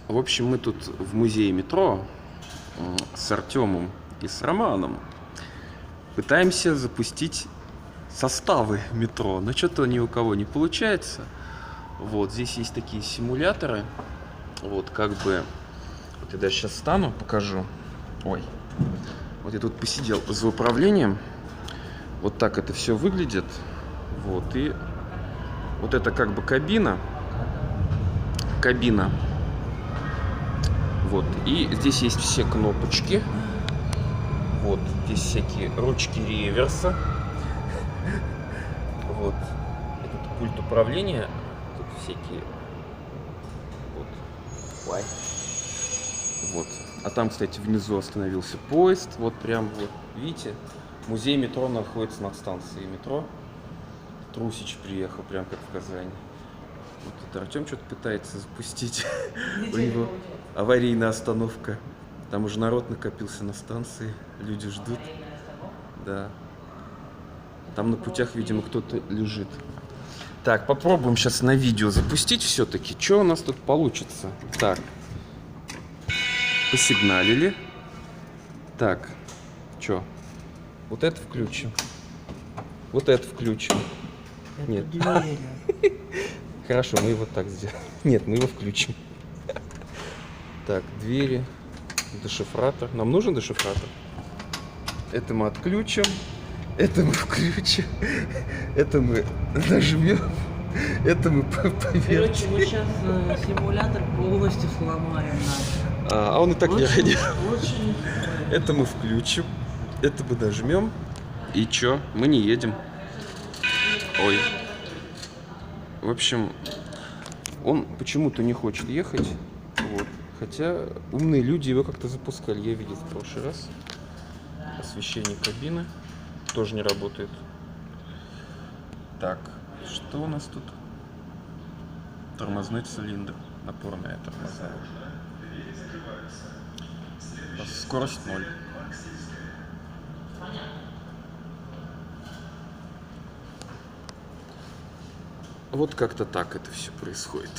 В общем, мы тут в музее метро с Артемом и с Романом пытаемся запустить составы метро, но что-то ни у кого не получается. Вот, здесь есть такие симуляторы. Вот, как бы... Вот я даже сейчас встану, покажу. Ой. Вот я тут посидел за управлением. Вот так это все выглядит. Вот, и вот это как бы кабина. Кабина. Вот, и здесь есть все кнопочки. Вот, здесь всякие ручки реверса. Вот, этот пульт управления. Тут всякие... Вот. Ой. Вот. А там, кстати, внизу остановился поезд. Вот прям вот, видите, музей метро находится над станцией метро. Трусич приехал, прям как в Казани. Вот это Артем что-то пытается запустить. У него аварийная остановка. Там уже народ накопился на станции. Люди ждут. Да. Там на путях, видимо, кто-то лежит. Так, попробуем сейчас на видео запустить все-таки. Что у нас тут получится? Так. Посигналили. Так. Что? Вот это включим. Вот это включим. Это Нет. двери. Хорошо, мы его так сделаем. Нет, мы его включим. Так, двери. Дешифратор. Нам нужен дешифратор? Это мы отключим. Это мы включим. Это мы нажмем. Это мы Короче, повернем. мы сейчас симулятор полностью сломаем наш. А он и так не ходил. Очень. Это мы включим. Это мы нажмем. И чё? Мы не едем. Ой. В общем, он почему-то не хочет ехать. Вот. Хотя умные люди его как-то запускали. Я видел в прошлый раз. Освещение кабины тоже не работает. Так, что у нас тут? Тормозной цилиндр. Напорная тормоза. Скорость 0. Вот как-то так это все происходит.